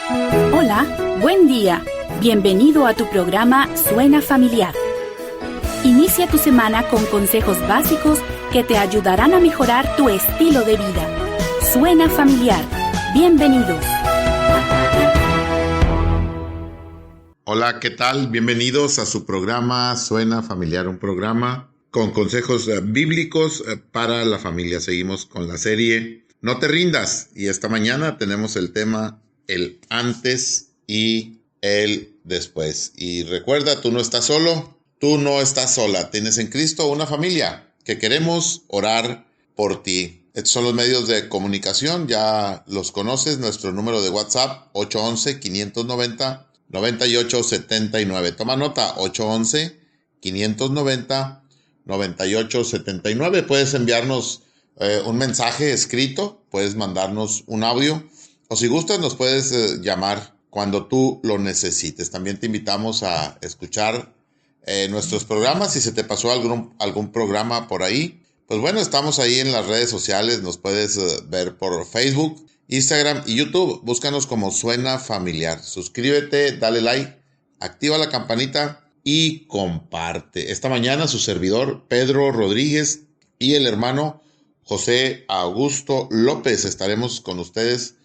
Hola, buen día. Bienvenido a tu programa Suena Familiar. Inicia tu semana con consejos básicos que te ayudarán a mejorar tu estilo de vida. Suena Familiar. Bienvenidos. Hola, ¿qué tal? Bienvenidos a su programa Suena Familiar, un programa con consejos bíblicos para la familia. Seguimos con la serie No te rindas, y esta mañana tenemos el tema el antes y el después. Y recuerda, tú no estás solo, tú no estás sola. Tienes en Cristo una familia que queremos orar por ti. Estos son los medios de comunicación, ya los conoces. Nuestro número de WhatsApp 811-590-9879. Toma nota, 811-590-9879. Puedes enviarnos un mensaje escrito, puedes mandarnos un audio, o si gustas nos puedes llamar cuando tú lo necesites. También te invitamos a escuchar nuestros programas. Si se te pasó algún programa por ahí, pues bueno, estamos ahí en las redes sociales. Nos puedes ver por Facebook, Instagram y YouTube. Búscanos como Suena Familiar. Suscríbete, dale like, activa la campanita y comparte. Esta mañana su servidor Pedro Rodríguez y el hermano José Augusto López estaremos con ustedes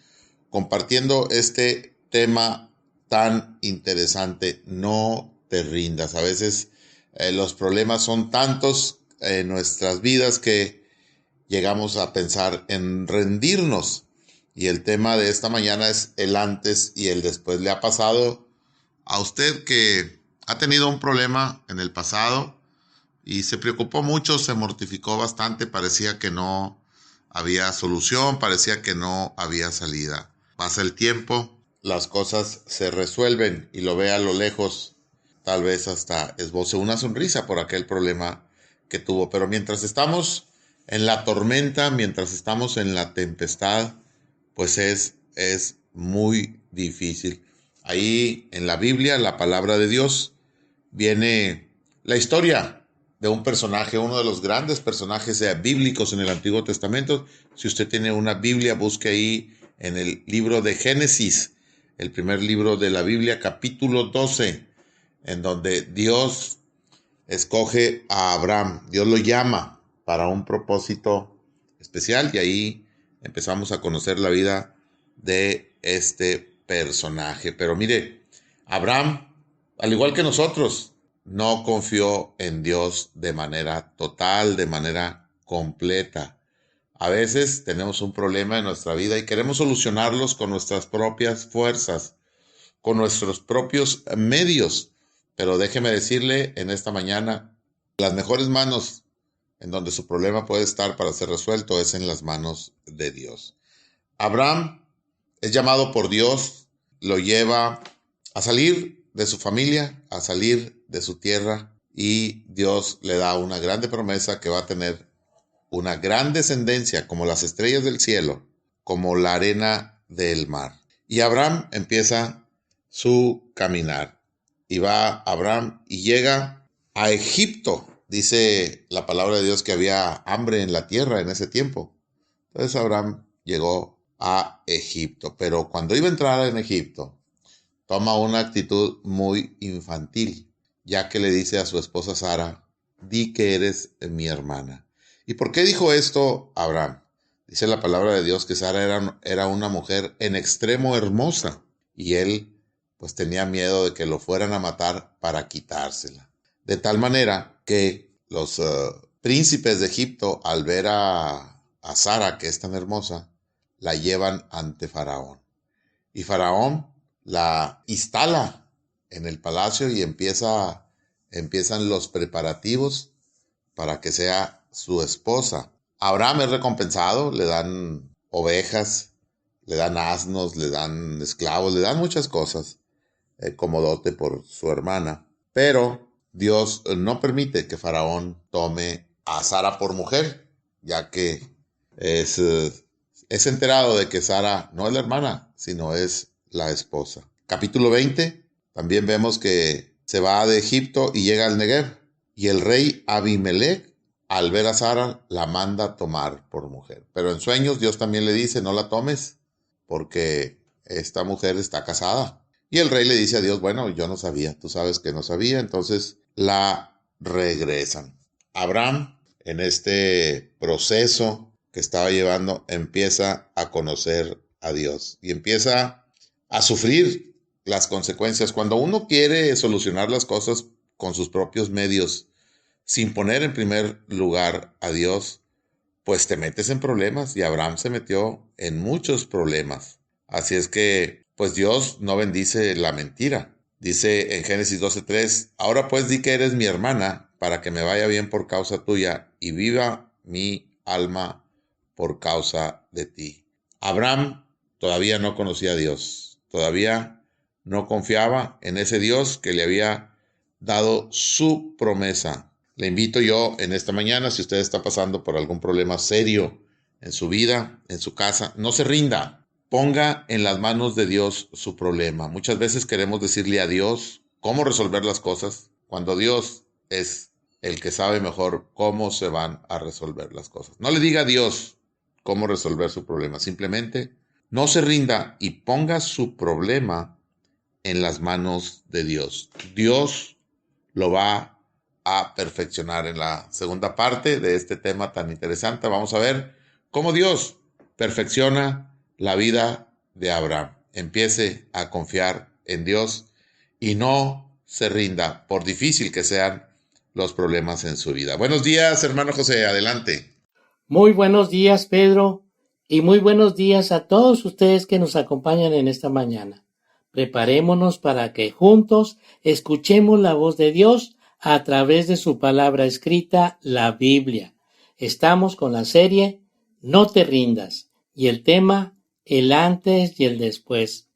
compartiendo este tema tan interesante. No te rindas. A veces los problemas son tantos en nuestras vidas que llegamos a pensar en rendirnos. Y el tema de esta mañana es el antes y el después. ¿Le ha pasado a usted que ha tenido un problema en el pasado y se preocupó mucho, se mortificó bastante, parecía que no había solución, parecía que no había salida? Pasa el tiempo, las cosas se resuelven y lo ve a lo lejos, tal vez hasta esboce una sonrisa por aquel problema que tuvo. Pero mientras estamos en la tormenta, mientras estamos en la tempestad, pues es muy difícil. Ahí en la Biblia, la palabra de Dios, viene la historia de un personaje, uno de los grandes personajes bíblicos en el Antiguo Testamento. Si usted tiene una Biblia, busque ahí en el libro de Génesis, el primer libro de la Biblia, capítulo 12, en donde Dios escoge a Abraham. Dios lo llama para un propósito especial y ahí empezamos a conocer la vida de este personaje. Pero mire, Abraham, al igual que nosotros, no confió en Dios de manera total, de manera completa. A veces tenemos un problema en nuestra vida y queremos solucionarlos con nuestras propias fuerzas, con nuestros propios medios. Pero déjeme decirle en esta mañana, las mejores manos en donde su problema puede estar para ser resuelto es en las manos de Dios. Abraham es llamado por Dios, lo lleva a salir de su familia, a salir de su tierra, y Dios le da una grande promesa que va a tener una gran descendencia como las estrellas del cielo, como la arena del mar. Y Abraham empieza su caminar. Y va Abraham y llega a Egipto. Dice la palabra de Dios que había hambre en la tierra en ese tiempo. Entonces Abraham llegó a Egipto. Pero cuando iba a entrar en Egipto, toma una actitud muy infantil, ya que le dice a su esposa Sara, di que eres mi hermana. ¿Y por qué dijo esto Abraham? Dice la palabra de Dios que Sara era una mujer en extremo hermosa y él pues tenía miedo de que lo fueran a matar para quitársela. De tal manera que los príncipes de Egipto, al ver a Sara, que es tan hermosa, la llevan ante Faraón. Y Faraón la instala en el palacio y empiezan los preparativos para que sea su esposa. Abraham es recompensado, le dan ovejas, le dan asnos, le dan esclavos, le dan muchas cosas como dote por su hermana. Pero Dios no permite que Faraón tome a Sara por mujer, ya que es enterado de que Sara no es la hermana, sino es la esposa. Capítulo 20, también vemos que se va de Egipto y llega al Negev. Y el rey Abimelech, al ver a Sara, la manda a tomar por mujer. Pero en sueños Dios también le dice, no la tomes, porque esta mujer está casada. Y el rey le dice a Dios, bueno, yo no sabía, tú sabes que no sabía, entonces la regresan. Abraham, en este proceso que estaba llevando, empieza a conocer a Dios y empieza a sufrir las consecuencias. Cuando uno quiere solucionar las cosas con sus propios medios, sin poner en primer lugar a Dios, pues te metes en problemas, y Abraham se metió en muchos problemas. Así es que, pues Dios no bendice la mentira. Dice en Génesis 12:3, ahora pues di que eres mi hermana, para que me vaya bien por causa tuya, y viva mi alma por causa de ti. Abraham todavía no conocía a Dios, todavía no confiaba en ese Dios que le había dado su promesa. Le invito yo en esta mañana, si usted está pasando por algún problema serio en su vida, en su casa, no se rinda. Ponga en las manos de Dios su problema. Muchas veces queremos decirle a Dios cómo resolver las cosas, cuando Dios es el que sabe mejor cómo se van a resolver las cosas. No le diga a Dios cómo resolver su problema. Simplemente no se rinda y ponga su problema en las manos de Dios. Dios lo va a perfeccionar. En la segunda parte de este tema tan interesante, vamos a ver cómo Dios perfecciona la vida de Abraham. Empiece a confiar en Dios y no se rinda, por difícil que sean los problemas en su vida. Buenos días, hermano José, adelante. Muy buenos días, Pedro, y muy buenos días a todos ustedes que nos acompañan en esta mañana. Preparémonos para que juntos escuchemos la voz de Dios a través de su palabra escrita, la Biblia. Estamos con la serie No te rindas y el tema el antes y el después.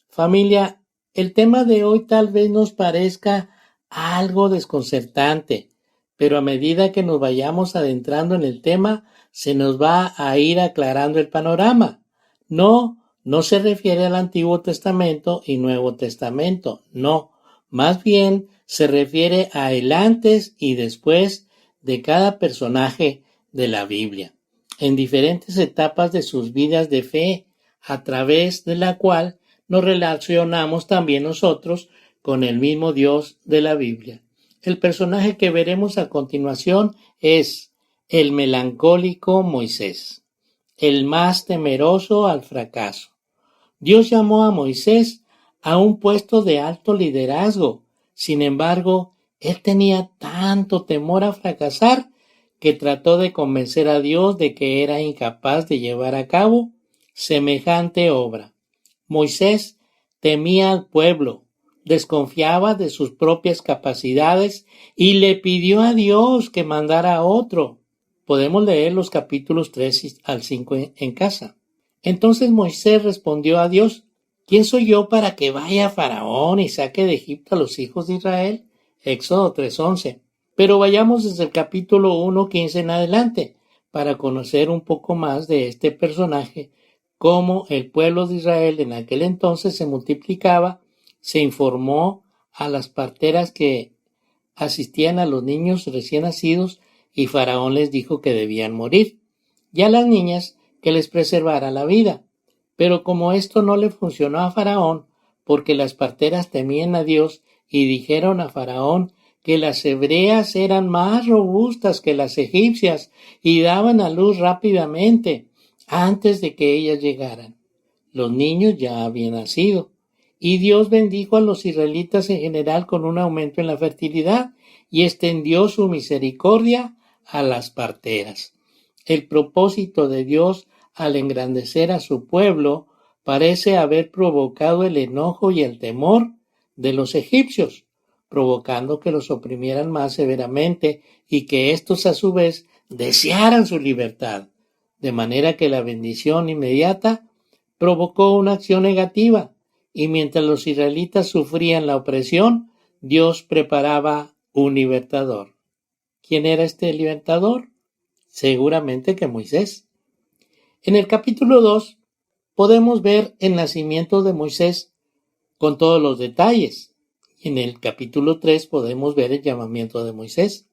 Familia, el tema de hoy tal vez nos parezca algo desconcertante, pero a medida que nos vayamos adentrando en el tema, se nos va a ir aclarando el panorama. No se refiere al Antiguo Testamento y Nuevo Testamento, no. Más bien se refiere a el antes y después de cada personaje de la Biblia, en diferentes etapas de sus vidas de fe, a través de la cual nos relacionamos también nosotros con el mismo Dios de la Biblia. El personaje que veremos a continuación es el melancólico Moisés, el más temeroso al fracaso. Dios llamó a Moisés a un puesto de alto liderazgo. Sin embargo, él tenía tanto temor a fracasar que trató de convencer a Dios de que era incapaz de llevar a cabo semejante obra. Moisés temía al pueblo, desconfiaba de sus propias capacidades y le pidió a Dios que mandara a otro. Podemos leer los capítulos 3 al 5 en casa. Entonces Moisés respondió a Dios, ¿quién soy yo para que vaya a Faraón y saque de Egipto a los hijos de Israel? Éxodo 3:11. Pero vayamos desde el capítulo 1:15 en adelante para conocer un poco más de este personaje, cómo el pueblo de Israel en aquel entonces se multiplicaba. Se informó a las parteras que asistían a los niños recién nacidos y Faraón les dijo que debían morir, y a las niñas que les preservara la vida. Pero como esto no le funcionó a Faraón, porque las parteras temían a Dios y dijeron a Faraón que las hebreas eran más robustas que las egipcias y daban a luz rápidamente antes de que ellas llegaran. Los niños ya habían nacido. Y Dios bendijo a los israelitas en general con un aumento en la fertilidad y extendió su misericordia a las parteras. El propósito de Dios al engrandecer a su pueblo parece haber provocado el enojo y el temor de los egipcios, provocando que los oprimieran más severamente y que éstos a su vez desearan su libertad, de manera que la bendición inmediata provocó una acción negativa. Y mientras los israelitas sufrían la opresión, Dios preparaba un libertador. ¿Quién era este libertador? Seguramente que Moisés. En el capítulo 2 podemos ver el nacimiento de Moisés con todos los detalles. En el capítulo 3 podemos ver el llamamiento de Moisés.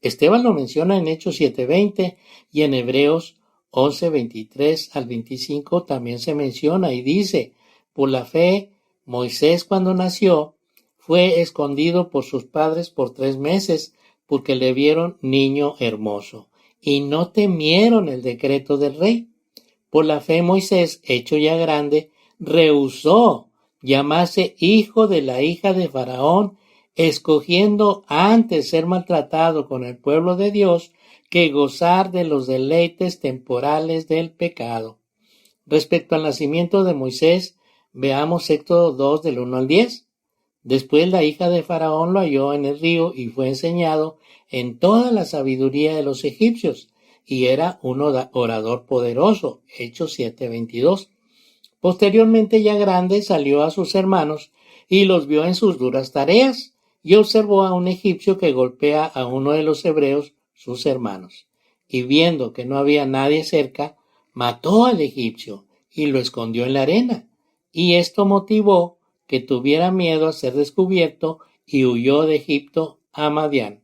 Esteban lo menciona en Hechos 7:20 y en Hebreos 11:23 al 25 también se menciona y dice: Por la fe, Moisés cuando nació fue escondido por sus padres por 3 meses porque le vieron niño hermoso y no temieron el decreto del rey. Por la fe Moisés, hecho ya grande, rehusó llamarse hijo de la hija de Faraón, escogiendo antes ser maltratado con el pueblo de Dios que gozar de los deleites temporales del pecado. Respecto al nacimiento de Moisés, veamos Éxodo 2 del 1 al 10. Después la hija de Faraón lo halló en el río y fue enseñado en toda la sabiduría de los egipcios, y era un orador poderoso. Hechos 7:22. Posteriormente, ya grande, salió a sus hermanos y los vio en sus duras tareas, y observó a un egipcio que golpea a uno de los hebreos, sus hermanos. Y viendo que no había nadie cerca, mató al egipcio y lo escondió en la arena. Y esto motivó que tuviera miedo a ser descubierto y huyó de Egipto a Madián.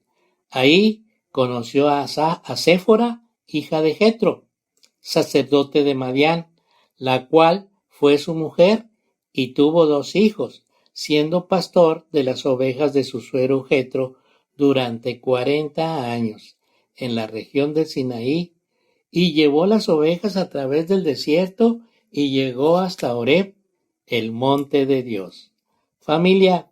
Ahí conoció a Séfora, hija de Jetro, sacerdote de Madián, la cual fue su mujer, y tuvo 2 hijos, siendo pastor de las ovejas de su suegro Jetro durante 40 años en la región del Sinaí, y llevó las ovejas a través del desierto y llegó hasta Horeb, el monte de Dios. Familia,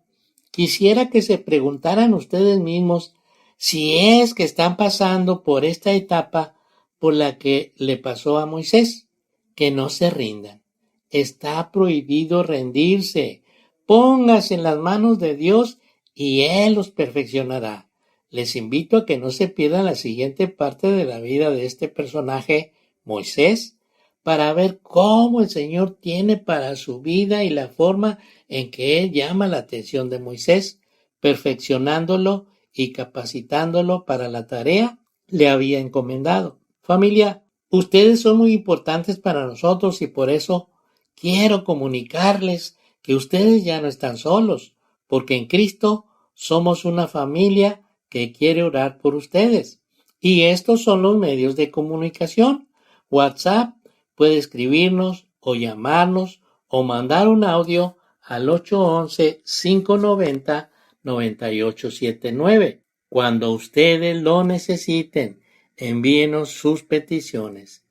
quisiera que se preguntaran ustedes mismos si es que están pasando por esta etapa por la que le pasó a Moisés, que no se rindan. Está prohibido rendirse. Póngase en las manos de Dios y Él los perfeccionará. Les invito a que no se pierdan la siguiente parte de la vida de este personaje, Moisés, para ver cómo el Señor tiene para su vida y la forma en que Él llama la atención de Moisés, perfeccionándolo y capacitándolo para la tarea le había encomendado. Familia, ustedes son muy importantes para nosotros y por eso quiero comunicarles que ustedes ya no están solos, porque en Cristo somos una familia que quiere orar por ustedes. Y estos son los medios de comunicación. WhatsApp, puede escribirnos o llamarnos o mandar un audio al 811-590-9879. Cuando ustedes lo necesiten, envíenos sus peticiones.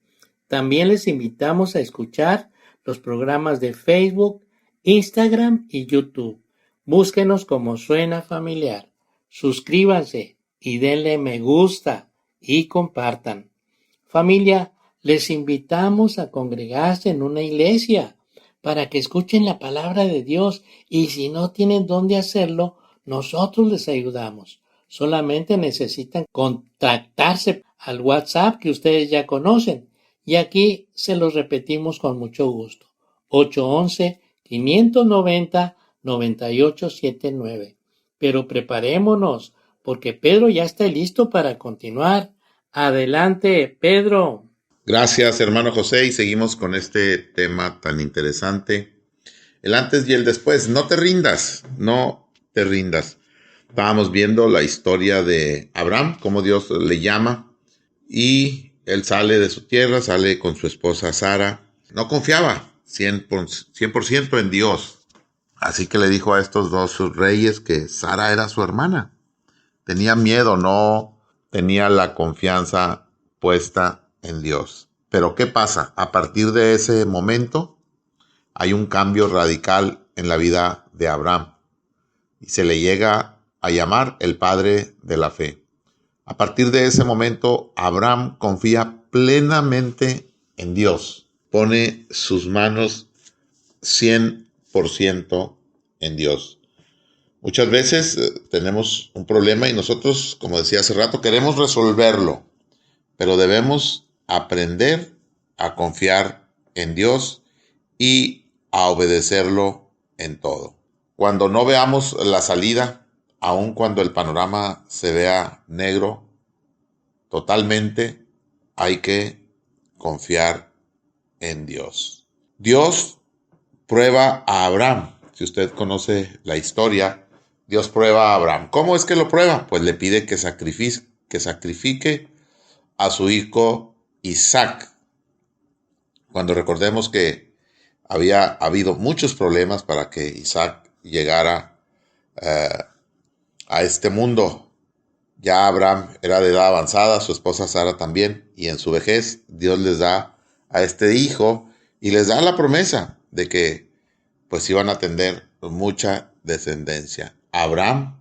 También les invitamos a escuchar los programas de Facebook, Instagram y YouTube. Búsquenos como Suena Familiar. Suscríbanse y denle me gusta y compartan. Familia, les invitamos a congregarse en una iglesia para que escuchen la palabra de Dios y si no tienen dónde hacerlo, nosotros les ayudamos. Solamente necesitan contactarse al WhatsApp que ustedes ya conocen y aquí se los repetimos con mucho gusto. 811-590-9879. Pero preparémonos porque Pedro ya está listo para continuar. Adelante, Pedro. Gracias, hermano José, y seguimos con este tema tan interesante. El antes y el después. No te rindas, no te rindas. Estábamos viendo la historia de Abraham, cómo Dios le llama, y él sale de su tierra, sale con su esposa Sara. No confiaba 100% en Dios. Así que le dijo a estos 2 reyes que Sara era su hermana. Tenía miedo, no tenía la confianza puesta en Dios. Pero ¿qué pasa? A partir de ese momento hay un cambio radical en la vida de Abraham y se le llega a llamar el padre de la fe. A partir de ese momento, Abraham confía plenamente en Dios. Pone sus manos 100% en Dios. Muchas veces tenemos un problema y nosotros, como decía hace rato, queremos resolverlo, pero debemos aprender a confiar en Dios y a obedecerlo en todo. Cuando no veamos la salida, aun cuando el panorama se vea negro, totalmente hay que confiar en Dios. Dios prueba a Abraham. Si usted conoce la historia, Dios prueba a Abraham. ¿Cómo es que lo prueba? Pues le pide que sacrifique a su hijo Isaac. Cuando recordemos que había habido muchos problemas para que Isaac llegara a este mundo. Ya Abraham era de edad avanzada, su esposa Sara también, y en su vejez Dios les da a este hijo y les da la promesa de que pues iban a tener mucha descendencia. Abraham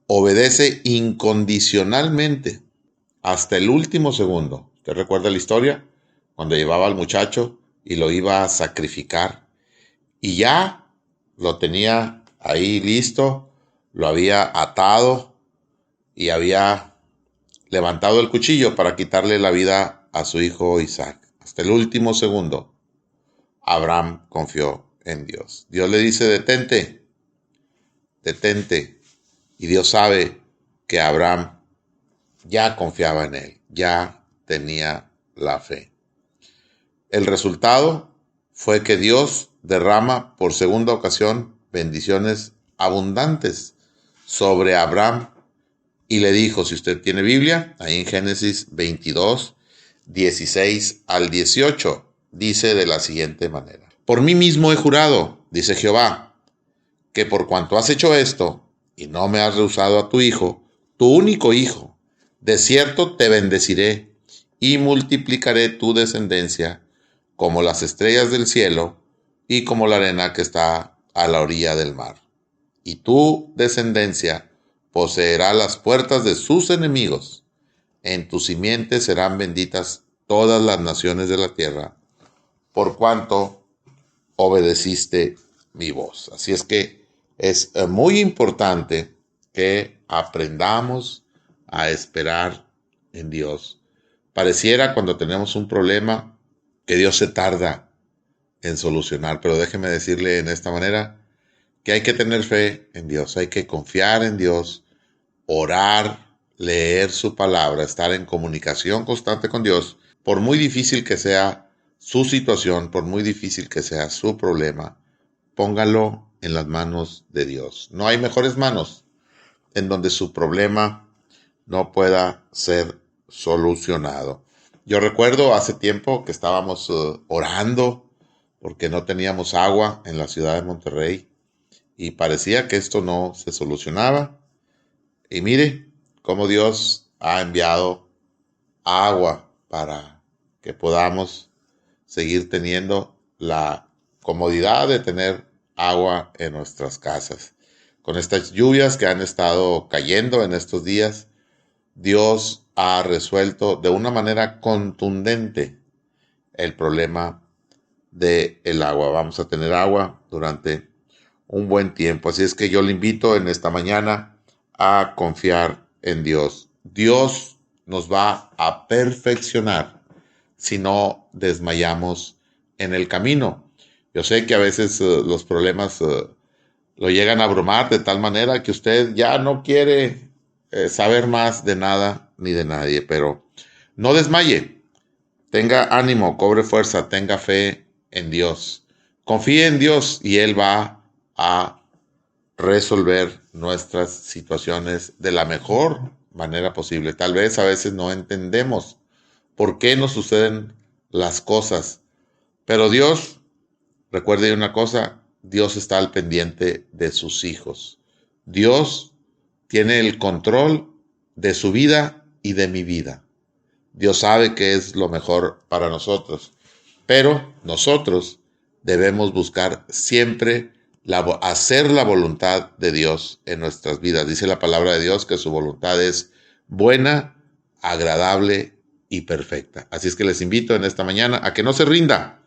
obedece incondicionalmente hasta el último segundo. ¿Usted recuerda la historia? Cuando llevaba al muchacho y lo iba a sacrificar y ya lo tenía ahí listo, lo había atado y había levantado el cuchillo para quitarle la vida a su hijo Isaac. Hasta el último segundo, Abraham confió en Dios. Dios le dice, detente. Y Dios sabe que Abraham ya confiaba en él, ya tenía la fe. El resultado fue que Dios derrama por segunda ocasión bendiciones abundantes sobre Abraham y le dijo, si usted tiene Biblia, ahí en Génesis 22, 16 al 18, dice de la siguiente manera. Por mí mismo he jurado, dice Jehová, que por cuanto has hecho esto y no me has rehusado a tu hijo, tu único hijo, de cierto te bendeciré y multiplicaré tu descendencia como las estrellas del cielo y como la arena que está a la orilla del mar. Y tu descendencia poseerá las puertas de sus enemigos. En tu simiente serán benditas todas las naciones de la tierra, por cuanto obedeciste mi voz. Así es que es muy importante que aprendamos a esperar en Dios. Pareciera cuando tenemos un problema que Dios se tarda en solucionar, pero déjeme decirle en esta manera que hay que tener fe en Dios, hay que confiar en Dios, orar, leer su palabra, estar en comunicación constante con Dios, por muy difícil que sea su situación, por muy difícil que sea su problema, póngalo en las manos de Dios. No hay mejores manos en donde su problema no pueda ser solucionado. Yo recuerdo hace tiempo que estábamos orando porque no teníamos agua en la ciudad de Monterrey y parecía que esto no se solucionaba. Y mire cómo Dios ha enviado agua para que podamos seguir teniendo la comodidad de tener agua en nuestras casas. Con estas lluvias que han estado cayendo en estos días, Dios ha resuelto de una manera contundente el problema del agua. Vamos a tener agua durante un buen tiempo. Así es que yo le invito en esta mañana a confiar en Dios. Dios nos va a perfeccionar si no desmayamos en el camino. Yo sé que a veces los problemas lo llegan a abrumar de tal manera que usted ya no quiere saber más de nada ni de nadie, pero no desmaye. Tenga ánimo, cobre fuerza, tenga fe en Dios. Confíe en Dios y Él va a resolver nuestras situaciones de la mejor manera posible. Tal vez a veces no entendemos por qué nos suceden las cosas, pero Dios, recuerde una cosa, Dios está al pendiente de sus hijos. Dios tiene el control de su vida y de mi vida. Dios sabe qué es lo mejor para nosotros, pero nosotros debemos buscar siempre hacer la voluntad de Dios en nuestras vidas. Dice la palabra de Dios que su voluntad es buena, agradable y perfecta. Así es que les invito en esta mañana a que no se rinda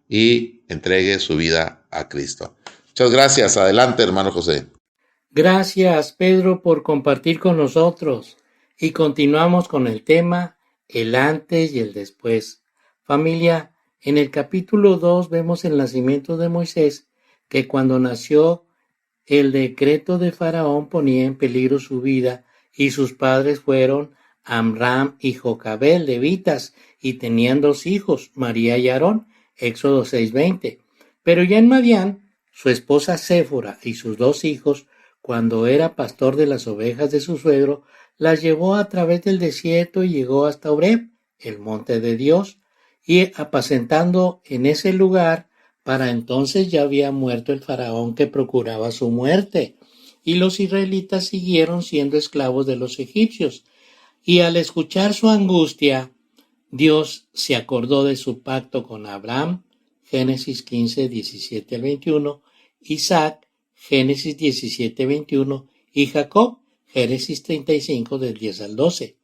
y entregue su vida a Cristo. Muchas gracias. Adelante, hermano José. Gracias, Pedro, por compartir con nosotros. Y continuamos con el tema, el antes y el después. Familia, en el capítulo 2 vemos el nacimiento de Moisés, que cuando nació el decreto de Faraón ponía en peligro su vida, y sus padres fueron Amram y Jocabed, levitas, y tenían 2 hijos, María y Aarón, Éxodo 6:20. Pero ya en Madián, su esposa Séfora y sus 2 hijos, cuando era pastor de las ovejas de su suegro, las llevó a través del desierto y llegó hasta Horeb, el monte de Dios, y apacentando en ese lugar, Para entonces ya había muerto el faraón que procuraba su muerte, y los israelitas siguieron siendo esclavos de los egipcios. Y al escuchar su angustia, Dios se acordó de su pacto con Abraham, Génesis 15, 17 al 21, Isaac, Génesis 17, 21, y Jacob, Génesis 35, del 10 al 12.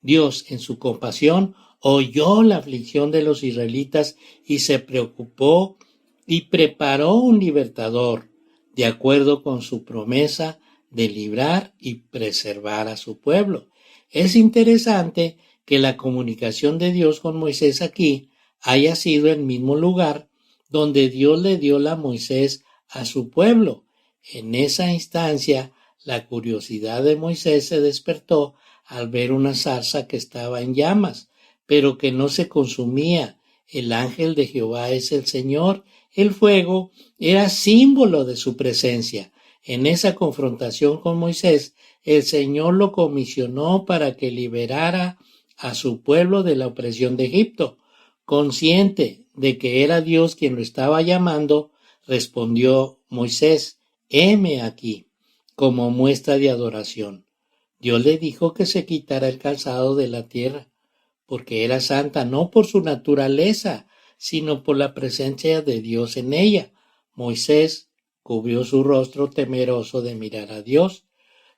Dios, en su compasión, oyó la aflicción de los israelitas y se preocupó y preparó un libertador, de acuerdo con su promesa de librar y preservar a su pueblo. Es interesante que la comunicación de Dios con Moisés aquí haya sido el mismo lugar donde Dios le dio la Moisés a su pueblo. En esa instancia, la curiosidad de Moisés se despertó al ver una zarza que estaba en llamas, pero que no se consumía. El ángel de Jehová es el Señor. El fuego era símbolo de su presencia. En esa confrontación con Moisés, el Señor lo comisionó para que liberara a su pueblo de la opresión de Egipto. Consciente de que era Dios quien lo estaba llamando, respondió Moisés: heme aquí, como muestra de adoración. Dios le dijo que se quitara el calzado de la tierra, porque era santa no por su naturaleza, sino por la presencia de Dios en ella. Moisés cubrió su rostro temeroso de mirar a Dios.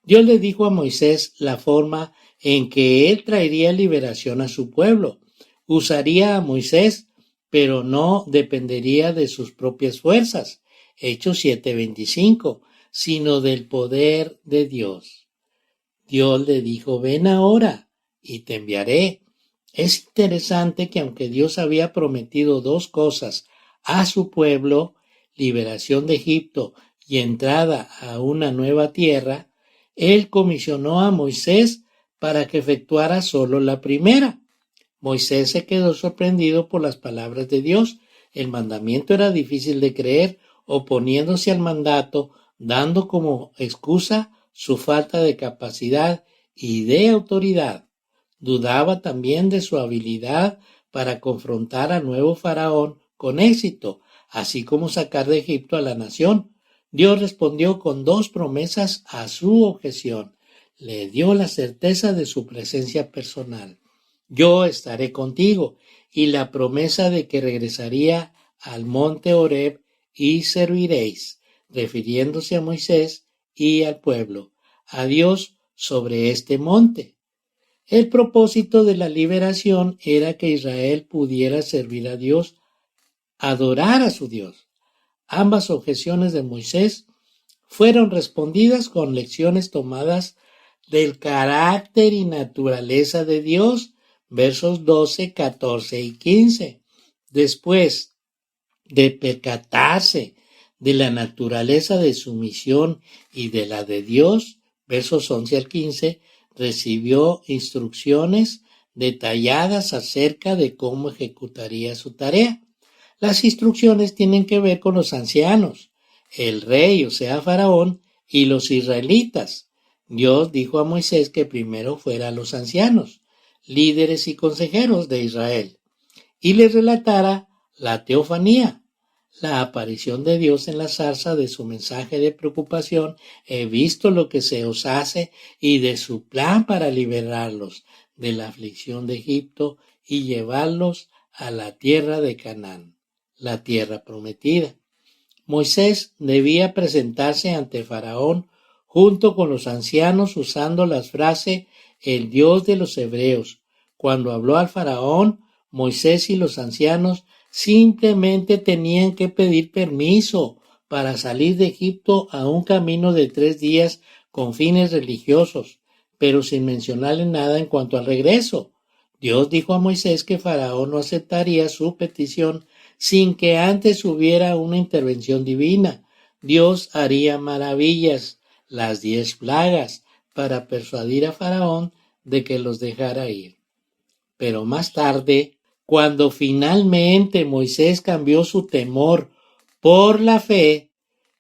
Dios le dijo a Moisés la forma en que él traería liberación a su pueblo. Usaría a Moisés, pero no dependería de sus propias fuerzas, Hechos 7:25, sino del poder de Dios. Dios le dijo: ven ahora y te enviaré. Es interesante que aunque Dios había prometido dos cosas a su pueblo, liberación de Egipto y entrada a una nueva tierra, Él comisionó a Moisés para que efectuara solo la primera. Moisés se quedó sorprendido por las palabras de Dios. El mandamiento era difícil de creer, oponiéndose al mandato, dando como excusa su falta de capacidad y de autoridad. Dudaba también de su habilidad para confrontar al nuevo faraón con éxito, así como sacar de Egipto a la nación. Dios respondió con dos promesas a su objeción. Le dio la certeza de su presencia personal: yo estaré contigo, y la promesa de que regresaría al monte Horeb y serviréis, refiriéndose a Moisés y al pueblo, a Dios sobre este monte. El propósito de la liberación era que Israel pudiera servir a Dios, adorar a su Dios. Ambas objeciones de Moisés fueron respondidas con lecciones tomadas del carácter y naturaleza de Dios, versos 12, 14 y 15. Después de percatarse de la naturaleza de su misión y de la de Dios, versos 11 al 15, recibió instrucciones detalladas acerca de cómo ejecutaría su tarea. Las instrucciones tienen que ver con los ancianos, el rey, o sea, Faraón, y los israelitas. Dios dijo a Moisés que primero fuera a los ancianos, líderes y consejeros de Israel, y les relatara la teofanía, la aparición de Dios en la zarza, de su mensaje de preocupación: he visto lo que se os hace, y de su plan para liberarlos de la aflicción de Egipto y llevarlos a la tierra de Canaán, la tierra prometida. Moisés debía presentarse ante Faraón junto con los ancianos usando la frase el Dios de los hebreos. Cuando habló al Faraón, Moisés y los ancianos simplemente tenían que pedir permiso para salir de Egipto a un camino de 3 días con fines religiosos, pero sin mencionarle nada en cuanto al regreso. Dios dijo a Moisés que Faraón no aceptaría su petición sin que antes hubiera una intervención divina. Dios haría maravillas, las 10 plagas, para persuadir a Faraón de que los dejara ir. Pero más tarde, cuando finalmente Moisés cambió su temor por la fe,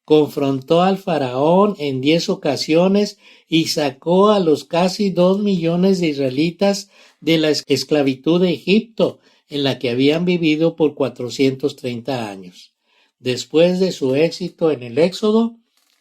confrontó al Faraón en 10 ocasiones y sacó a los casi 2 millones de israelitas de la esclavitud de Egipto, en la que habían vivido por 430 años. Después de su éxito en el Éxodo,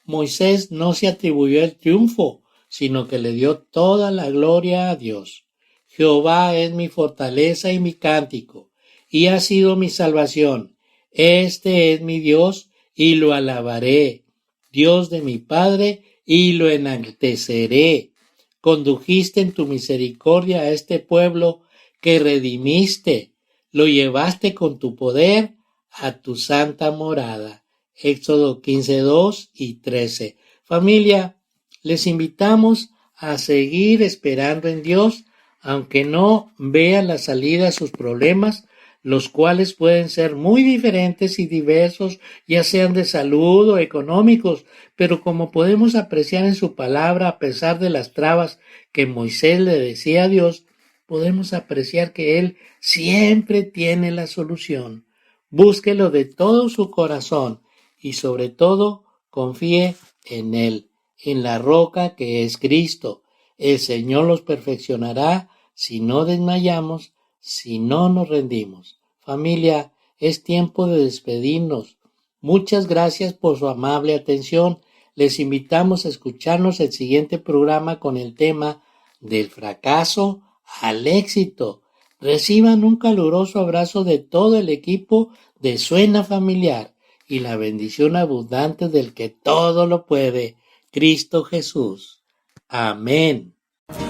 Moisés no se atribuyó el triunfo, sino que le dio toda la gloria a Dios. Jehová es mi fortaleza y mi cántico, y ha sido mi salvación. Este es mi Dios, y lo alabaré, Dios de mi Padre, y lo enalteceré. Condujiste en tu misericordia a este pueblo que redimiste, lo llevaste con tu poder a tu santa morada. Éxodo 15:2 y 13. Familia, les invitamos a seguir esperando en Dios, aunque no vean la salida a sus problemas, los cuales pueden ser muy diferentes y diversos, ya sean de salud o económicos, pero como podemos apreciar en su palabra, a pesar de las trabas que Moisés le decía a Dios, podemos apreciar que Él siempre tiene la solución. Búsquelo de todo su corazón y sobre todo confíe en Él, en la roca que es Cristo. El Señor los perfeccionará si no desmayamos, si no nos rendimos. Familia, es tiempo de despedirnos. Muchas gracias por su amable atención. Les invitamos a escucharnos el siguiente programa con el tema del fracaso al éxito. Reciban un caluroso abrazo de todo el equipo de Suena Familiar y la bendición abundante del que todo lo puede, Cristo Jesús. Amén.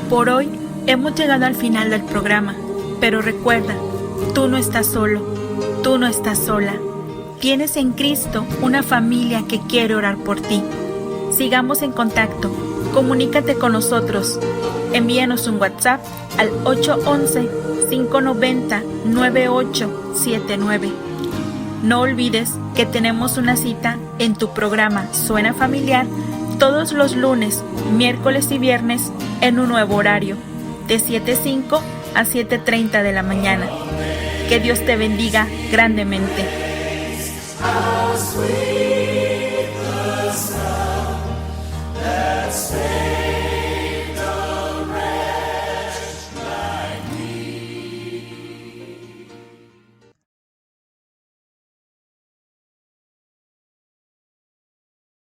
Por hoy hemos llegado al final del programa, pero recuerda, tú no estás solo, tú no estás sola. Tienes en Cristo una familia que quiere orar por ti. Sigamos en contacto, comunícate con nosotros. Envíanos un WhatsApp al 811-590-9879. No olvides que tenemos una cita en tu programa Suena Familiar todos los lunes, miércoles y viernes en un nuevo horario, de 7:05 a 7:30 de la mañana. Que Dios te bendiga grandemente.